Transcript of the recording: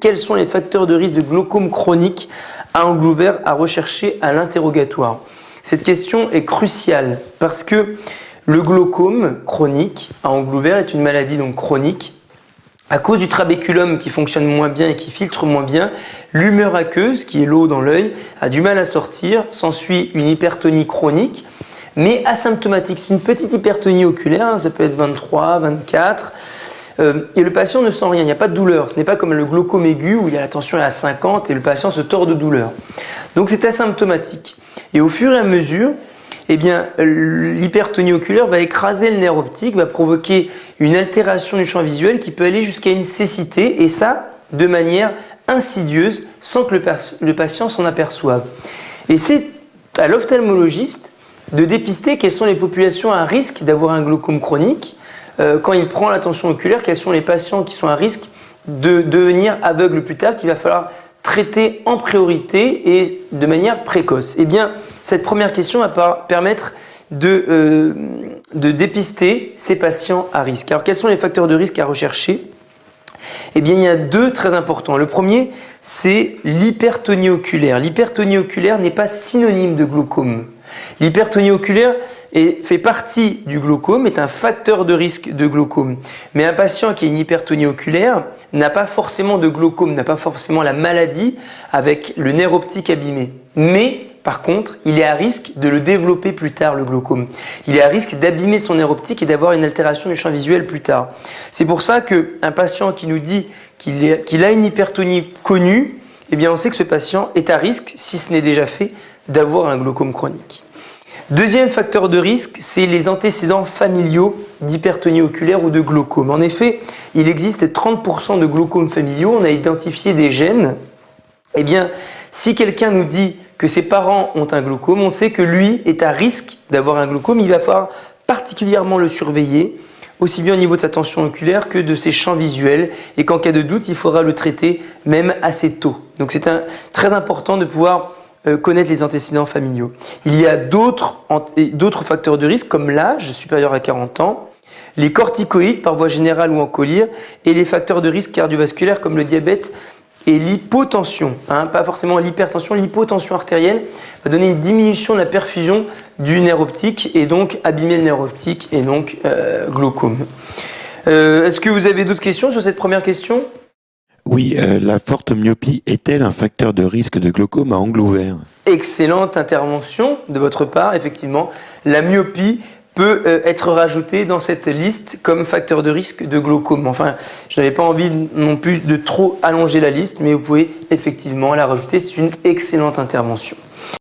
Quels sont les facteurs de risque de glaucome chronique à angle ouvert à rechercher à l'interrogatoire? Cette question est cruciale parce que le glaucome chronique à angle ouvert est une maladie donc chronique. À cause du trabéculum qui fonctionne moins bien et qui filtre moins bien, l'humeur aqueuse, qui est l'eau dans l'œil, a du mal à sortir, s'ensuit une hypertonie chronique, mais asymptomatique. C'est une petite hypertonie oculaire, ça peut être 23, 24, et le patient ne sent rien, il n'y a pas de douleur. Ce n'est pas comme le glaucome aigu où il y a la tension est à 50 et le patient se tord de douleur. Donc c'est asymptomatique. Et au fur et à mesure, l'hypertonie oculaire va écraser le nerf optique, va provoquer une altération du champ visuel qui peut aller jusqu'à une cécité, et ça de manière insidieuse sans que le patient s'en aperçoive. Et c'est à l'ophtalmologiste de dépister quelles sont les populations à risque d'avoir un glaucome chronique. Quand il prend la tension oculaire, quels sont les patients qui sont à risque de devenir aveugles plus tard, qu'il va falloir traiter en priorité et de manière précoce. Eh bien, cette première question va permettre de dépister ces patients à risque. Alors, quels sont les facteurs de risque à rechercher? Eh bien, il y a deux très importants. Le premier, c'est l'hypertonie oculaire. L'hypertonie oculaire n'est pas synonyme de glaucome. L'hypertonie oculaire fait partie du glaucome, est un facteur de risque de glaucome. Mais un patient qui a une hypertonie oculaire n'a pas forcément de glaucome, n'a pas forcément la maladie avec le nerf optique abîmé. Mais par contre, il est à risque de le développer plus tard, le glaucome. Il est à risque d'abîmer son nerf optique et d'avoir une altération du champ visuel plus tard. C'est pour ça qu'un patient qui nous dit qu'il a une hypertonie connue, eh bien on sait que ce patient est à risque, si ce n'est déjà fait, d'avoir un glaucome chronique. Deuxième facteur de risque, c'est les antécédents familiaux d'hypertonie oculaire ou de glaucome. En effet, il existe 30% de glaucomes familiaux, on a identifié des gènes. Eh bien, si quelqu'un nous dit que ses parents ont un glaucome, on sait que lui est à risque d'avoir un glaucome. Il va falloir particulièrement le surveiller, aussi bien au niveau de sa tension oculaire que de ses champs visuels. Et qu'en cas de doute, il faudra le traiter même assez tôt. Donc c'est très important de pouvoir connaître les antécédents familiaux. Il y a d'autres facteurs de risque comme l'âge supérieur à 40 ans, les corticoïdes par voie générale ou en collyre et les facteurs de risque cardiovasculaires comme le diabète et l'hypotension. Pas forcément l'hypertension, l'hypotension artérielle va donner une diminution de la perfusion du nerf optique et donc abîmer le nerf optique et donc glaucome. Est-ce que vous avez d'autres questions sur cette première question ? Oui, la forte myopie est-elle un facteur de risque de glaucome à angle ouvert? Excellente intervention de votre part, effectivement. La myopie peut être rajoutée dans cette liste comme facteur de risque de glaucome. Enfin, je n'avais pas envie non plus de trop allonger la liste, mais vous pouvez effectivement la rajouter. C'est une excellente intervention.